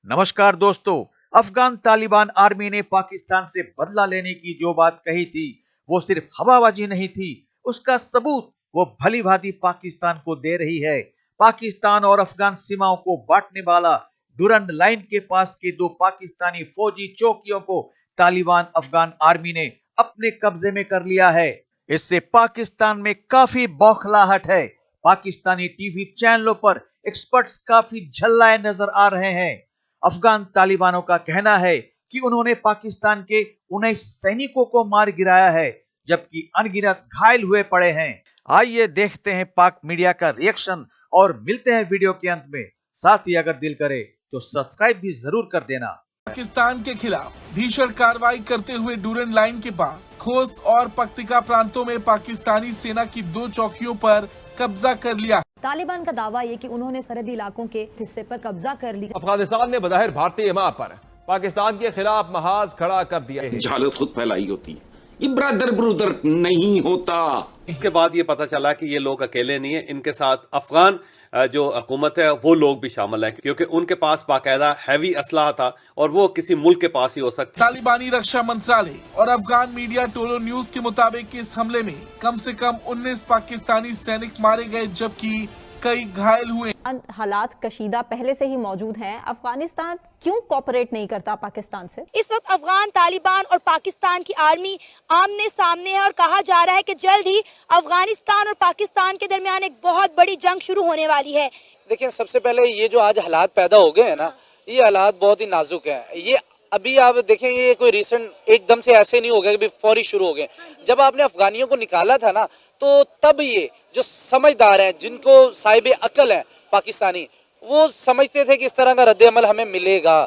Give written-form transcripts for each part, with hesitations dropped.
नमस्कार दोस्तों। अफगान तालिबान आर्मी ने पाकिस्तान से बदला लेने की जो बात कही थी वो सिर्फ हवाबाजी नहीं थी, उसका सबूत वो भली भांति पाकिस्तान को दे रही है। पाकिस्तान और अफगान सीमाओं को बांटने वाला डुरंड लाइन के पास के दो पाकिस्तानी फौजी चौकियों को तालिबान अफगान आर्मी ने अपने कब्जे में कर लिया है। इससे पाकिस्तान में काफी बौखलाहट है। पाकिस्तानी टीवी चैनलों पर एक्सपर्ट्स काफी झल्लाए नजर आ रहे हैं। अफगान तालिबानों का कहना है कि उन्होंने पाकिस्तान के 19 सैनिकों को मार गिराया है, जबकि अनगिनत घायल हुए पड़े हैं। आइए देखते हैं पाक मीडिया का रिएक्शन और मिलते हैं वीडियो के अंत में। साथ ही अगर दिल करे तो सब्सक्राइब भी जरूर कर देना। पाकिस्तान के खिलाफ भीषण कार्रवाई करते हुए डूरन लाइन के पास खोस्त और पक्तिका प्रांतों में पाकिस्तानी सेना की 2 चौकियों पर कब्जा कर लिया। तालिबान का दावा ये कि उन्होंने सरहदी इलाकों के हिस्से पर कब्जा कर लिया। अफगानिस्तान ने बज़ाहिर भारतीय मां पर पाकिस्तान के खिलाफ महाज खड़ा कर दिया है। जहालत खुद फैलाई होती है, ये ब्रदर ब्रदर नहीं होता। इसके बाद ये पता चला कि ये लोग अकेले नहीं है, इनके साथ अफगान जो हुकूमत है वो लोग भी शामिल हैं, क्योंकि उनके पास बाकायदा हैवी असलाह था और वो किसी मुल्क के पास ही हो सकता। तालिबानी रक्षा मंत्रालय और अफगान मीडिया टोलो न्यूज के मुताबिक इस हमले में कम से कम 19 पाकिस्तानी सैनिक मारे गए, जबकि कई घायल हुए। हालात कशीदा पहले से ही मौजूद हैं। अफगानिस्तान क्यों कोऑपरेट नहीं करता पाकिस्तान से? इस वक्त अफगान तालिबान और पाकिस्तान की आर्मी आमने सामने है और कहा जा रहा है कि जल्द ही अफगानिस्तान और पाकिस्तान के दरमियान एक बहुत बड़ी जंग शुरू होने वाली है। देखिए, सबसे पहले ये जो आज हालात पैदा हो गए हैं ना, ये हालात बहुत ही नाजुक हैं। ये अभी आप देखें, ये कोई रिसेंट एकदम से ऐसे नहीं हो गया कि फौरी शुरू हो गए। जब आपने अफगानियों को निकाला था ना, तो तब ये जो समझदार हैं, जिनको साहिब अकल है पाकिस्तानी, वो समझते थे कि इस तरह का रद्द-ए-अमल हमें मिलेगा,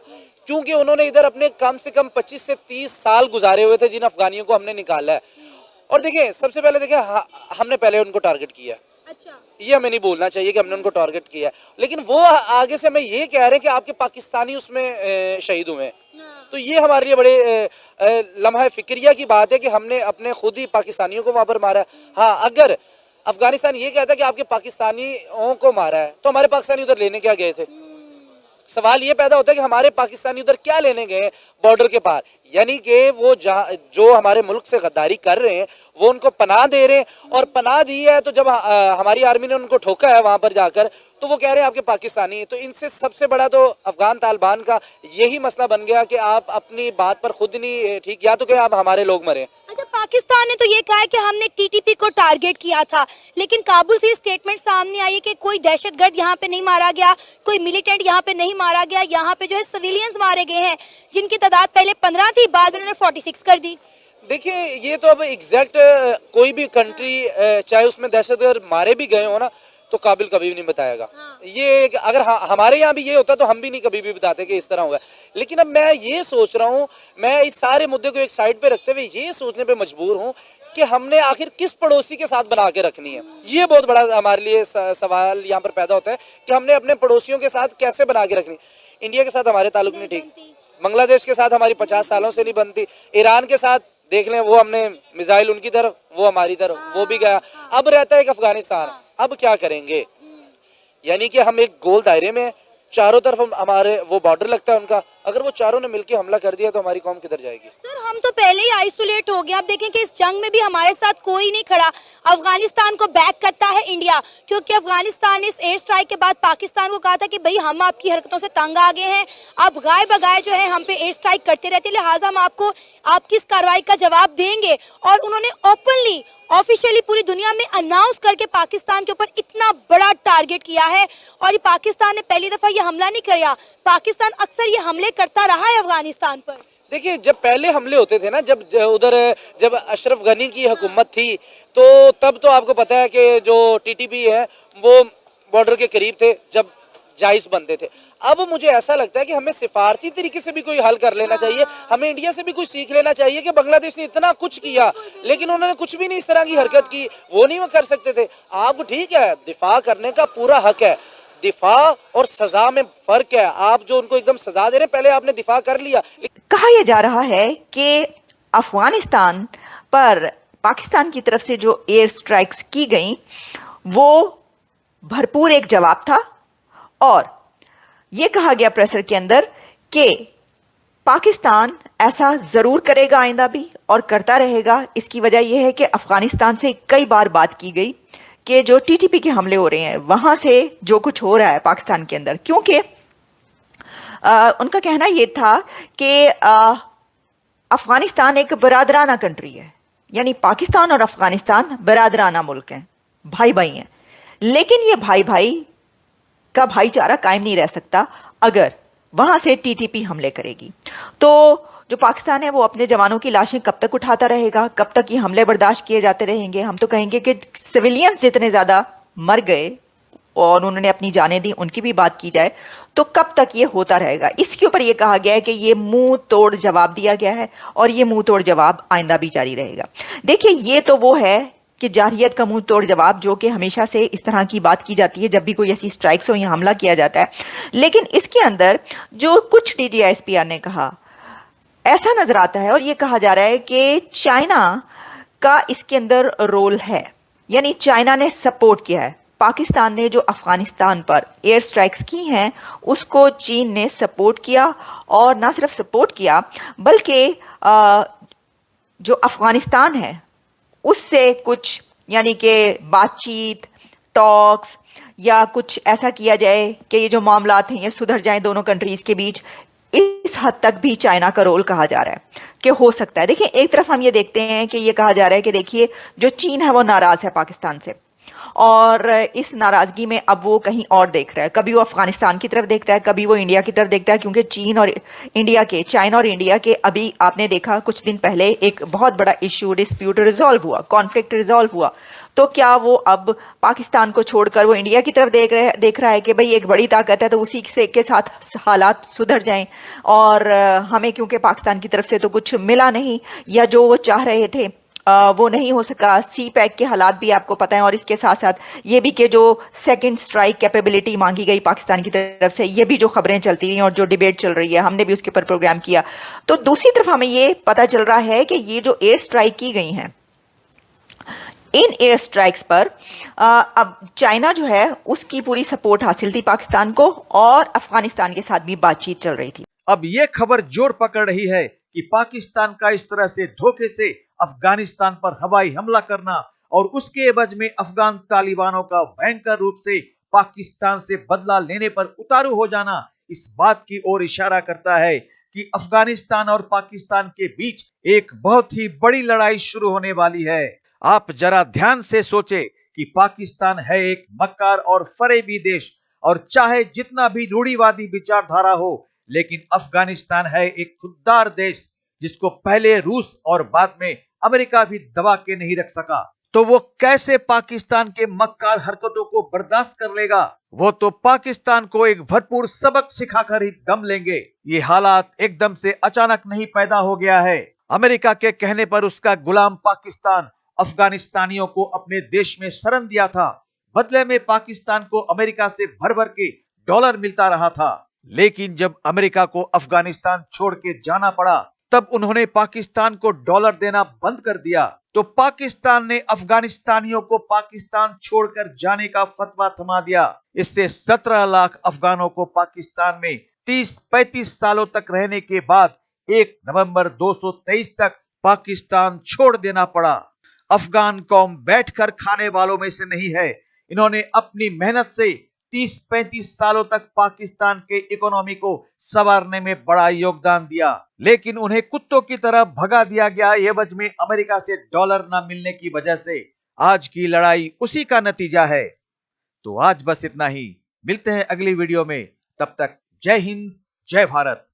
क्योंकि उन्होंने इधर अपने कम से कम 25 से 30 साल गुजारे हुए थे जिन अफगानियों को हमने निकाला है। और देखें, सबसे पहले देखें, हमने पहले उनको टारगेट किया। अच्छा, ये हमें नहीं बोलना चाहिए कि हमने उनको टारगेट किया, लेकिन वो आगे से हमें ये कह रहे हैं कि आपके पाकिस्तानी उसमें शहीद हुए। तो ये हमारे लिए बड़े लम्हा फिक्रिया की बात है कि हमने अपने खुद ही पाकिस्तानियों को वहां पर मारा। हाँ, अगर अफगानिस्तान ये कहता है कि आपके पाकिस्तानियों को मारा है, तो हमारे पाकिस्तानी उधर लेने क्या गए थे? सवाल ये पैदा होता है कि हमारे पाकिस्तानी उधर क्या लेने गए बॉर्डर के पार? यानी कि वो जो हमारे मुल्क से गद्दारी कर रहे हैं वो उनको पनाह दे रहे हैं, और पनाह दी है तो जब हमारी आर्मी ने उनको ठोका है वहां पर जाकर, तो वो कह रहे हैं आपके पाकिस्तानी। तो इनसे सबसे बड़ा तो अफगान तालिबान का यही मसला बन गया कि आप अपनी बात पर खुद नहीं ठीक, या तो कहें आप हमारे लोग मरे। अच्छा, पाकिस्तान ने तो ये कहा है कि हमने टीटीपी को टारगेट किया था, लेकिन काबुल से स्टेटमेंट सामने आई है कि कोई दहशतगर्द यहाँ पे नहीं मारा गया, कोई मिलिटेंट यहाँ पे नहीं मारा गया। यहाँ पे जो है सिविलियंस मारे गए हैं, जिनकी तादाद पहले 15 थी, बाद उन्होंने 46 कर दी। देखिए, ये तो अब एग्जैक्ट कोई भी कंट्री चाहे उसमें दहशतगर्द मारे भी गए हो ना, तो काबिल कभी भी नहीं बताएगा। हाँ। ये अगर हमारे यहाँ भी ये होता तो हम भी नहीं कभी भी बताते कि इस तरह हुआ। लेकिन अब मैं ये सोच रहा हूँ, मैं इस सारे मुद्दे को एक साइड पे रखते हुए ये सोचने पे मजबूर हूँ कि हमने आखिर किस पड़ोसी के साथ बना के रखनी है। ये बहुत बड़ा हमारे लिए सवाल यहाँ पर पैदा होता है कि हमने अपने पड़ोसियों के साथ कैसे बना के रखनी। इंडिया के साथ हमारे ताल्लुक नहीं ठीक, बांग्लादेश के साथ हमारी 50 सालों से नहीं बनती, ईरान के साथ देख लें, वो हमने मिसाइल उनकी तरफ, वो हमारी तरफ, वो भी गया। अब रहता है एक अफगानिस्तान, अब क्या करेंगे? यानी कि हम एक गोल दायरे में, चारों तरफ हमारे वो बॉर्डर लगता है उनका, अगर वो चारों ने मिलकर हमला कर दिया तो हमारी कौम किधर जाएगी? सर, हम तो पहले ही आइसोलेट हो गए। आप देखें कि इस जंग में भी हमारे साथ कोई नहीं खड़ा। अफगानिस्तान को बैक करता है इंडिया, क्योंकि अफगानिस्तान ने इस एयर स्ट्राइक के बाद पाकिस्तान को कहा था कि भाई हम आपकी हरकतों से तंग आ गए हैं, आप गाय बगाए जो है हम पे एयर स्ट्राइक करते रहते, लिहाजा हम आपको आपकी इस कार्रवाई का जवाब देंगे। और उन्होंने ओपनली ऑफिशियली पूरी दुनिया में अनाउंस करके पाकिस्तान के ऊपर इतना बड़ा टारगेट किया है। और ये पाकिस्तान ने पहली दफा ये हमला नहीं किया, पाकिस्तान अक्सर ये हमले करता रहा है अफगानिस्तान पर। देखिए, जब पहले हमले होते थे ना, जब अशरफ गनी की हुकूमत थी, तो तब तो आपको पता है कि जो टीटीपी है वो बॉर्डर के करीब थे जब जायज बनते थे। अब मुझे ऐसा लगता है कि हमें सिफारती तरीके से भी कोई हल कर लेना चाहिए। हमें इंडिया से भी कुछ सीख लेना चाहिए कि बांग्लादेश ने इतना कुछ किया, लेकिन उन्होंने कुछ भी नहीं इस तरह की हरकत की, वो नहीं वो कर सकते थे। आपको ठीक है, दिफा करने का पूरा हक है, दिफा और सजा में फर्क है। आप जो उनको एकदम सजा दे रहे हैं, पहले आपने दिफा कर लिया। कहा यह जा रहा है कि अफगानिस्तान पर पाकिस्तान की तरफ से जो एयर स्ट्राइक्स की गई वो भरपूर एक जवाब था, और यह कहा गया प्रेसर के अंदर कि पाकिस्तान ऐसा जरूर करेगा आइंदा भी और करता रहेगा। इसकी वजह यह है कि अफगानिस्तान से कई बार बात की गई कि जो टीटीपी के हमले हो रहे हैं वहां से जो कुछ हो रहा है पाकिस्तान के अंदर, क्योंकि उनका कहना यह था कि अफगानिस्तान एक बरादराना कंट्री है, यानी पाकिस्तान और अफगानिस्तान बरादराना मुल्क हैं, भाई भाई हैं। लेकिन ये भाई भाई का भाईचारा कायम नहीं रह सकता अगर वहां से टीटीपी हमले करेगी। तो जो पाकिस्तान है वो अपने जवानों की लाशें कब तक उठाता रहेगा, कब तक ये हमले बर्दाश्त किए जाते रहेंगे। हम तो कहेंगे कि सिविलियंस जितने ज्यादा मर गए और उन्होंने अपनी जानें दी, उनकी भी बात की जाए तो कब तक ये होता रहेगा। इसके ऊपर ये कहा गया है कि ये मुंह तोड़ जवाब दिया गया है और ये मुंह तोड़ जवाब आइंदा भी जारी रहेगा। देखिए, ये तो वो है कि जारहियत का मुंह तोड़ जवाब, जो कि हमेशा से इस तरह की बात की जाती है जब भी कोई ऐसी स्ट्राइक्स हो या हमला किया जाता है। लेकिन इसके अंदर जो कुछ DGISPR ने कहा, ऐसा नजर आता है और ये कहा जा रहा है कि चाइना का इसके अंदर रोल है, यानी चाइना ने सपोर्ट किया है। पाकिस्तान ने जो अफगानिस्तान पर एयर स्ट्राइक्स की हैं उसको चीन ने सपोर्ट किया, और ना सिर्फ सपोर्ट किया बल्कि जो अफगानिस्तान है उससे कुछ, यानी कि बातचीत, टॉक्स या कुछ ऐसा किया जाए कि ये जो मामलात हैं ये सुधर जाएं दोनों कंट्रीज के बीच। इस हद तक भी चाइना का रोल कहा जा रहा है कि हो सकता है। देखिए, एक तरफ हम ये देखते हैं कि ये कहा जा रहा है कि देखिए जो चीन है वो नाराज है पाकिस्तान से, और इस नाराजगी में अब वो कहीं और देख रहा है। कभी वो अफगानिस्तान की तरफ देखता है, कभी वो इंडिया की तरफ देखता है, क्योंकि चाइना और इंडिया के अभी आपने देखा कुछ दिन पहले एक बहुत बड़ा इश्यू, डिस्प्यूट रिजॉल्व हुआ, कॉन्फ्लिक्ट रिजॉल्व हुआ। तो क्या वो अब पाकिस्तान को छोड़कर वो इंडिया की तरफ देख रहा है कि भाई एक बड़ी ताकत है तो उसी के साथ हालात सुधर जाएं, और हमें क्योंकि पाकिस्तान की तरफ से तो कुछ मिला नहीं या जो वो चाह रहे थे वो नहीं हो सका। सी पैक के हालात भी आपको पता है, और इसके साथ साथ ये भी कि जो सेकंड स्ट्राइक कैपेबिलिटी मांगी गई पाकिस्तान की तरफ से, ये भी जो खबरें चलती रही और जो डिबेट चल रही है, हमने भी उसके ऊपर प्रोग्राम किया। तो दूसरी तरफ हमें ये पता चल रहा है कि ये जो एयर स्ट्राइक की गई हैं, इन एयर स्ट्राइक्स पर अब चाइना जो है उसकी पूरी सपोर्ट हासिल थी पाकिस्तान को, और अफगानिस्तान के साथ भी बातचीत चल रही थी। अब ये खबर जोर पकड़ रही है कि पाकिस्तान का इस तरह से धोखे से अफगानिस्तान पर हवाई हमला करना और उसके एवज में अफगान तालिबानों का भयंकर रूप से पाकिस्तान से बदला लेने पर उतारू हो जाना इस बात की ओर इशारा करता है कि अफगानिस्तान और पाकिस्तान के बीच एक बहुत ही बड़ी लड़ाई शुरू होने वाली है। आप जरा ध्यान से सोचे कि पाकिस्तान है एक मक्कार और फरेबी देश, और चाहे जितना भी रूढ़िवादी विचारधारा हो, लेकिन अफगानिस्तान है एक खुददार देश जिसको पहले रूस और बाद में अमेरिका भी दबा के नहीं रख सका। तो वो कैसे पाकिस्तान के मक्कार हरकतों को बर्दाश्त कर लेगा? वो तो पाकिस्तान को एक भरपूर सबक सिखाकर ही दम लेंगे। ये हालात एकदम से अचानक नहीं पैदा हो गया है। अमेरिका के कहने पर उसका गुलाम पाकिस्तान अफगानिस्तानियों को अपने देश में शरण दिया था। बदले में पाकिस्तान को अमेरिका से भर भर के डॉलर मिलता रहा था। लेकिन जब अमेरिका को अफगानिस्तान छोड़ के जाना पड़ा, तब उन्होंने पाकिस्तान को डॉलर देना बंद कर दिया। तो पाकिस्तान ने अफगानिस्तानियों को पाकिस्तान छोड़कर जाने का फतवा थमा दिया। इससे 17 लाख अफगानों को पाकिस्तान में 30-35 सालों तक रहने के बाद 1 नवंबर 223 तक पाकिस्तान छोड़ देना पड़ा। अफगान कौम बैठकर खाने वालों में से नहीं है। इन्होंने अपनी मेहनत से 30-35 सालों तक पाकिस्तान के इकोनॉमी को संवारने में बड़ा योगदान दिया, लेकिन उन्हें कुत्तों की तरह भगा दिया गया एवज में अमेरिका से डॉलर न मिलने की वजह से। आज की लड़ाई उसी का नतीजा है। तो आज बस इतना ही, मिलते हैं अगली वीडियो में। तब तक जय हिंद, जय भारत।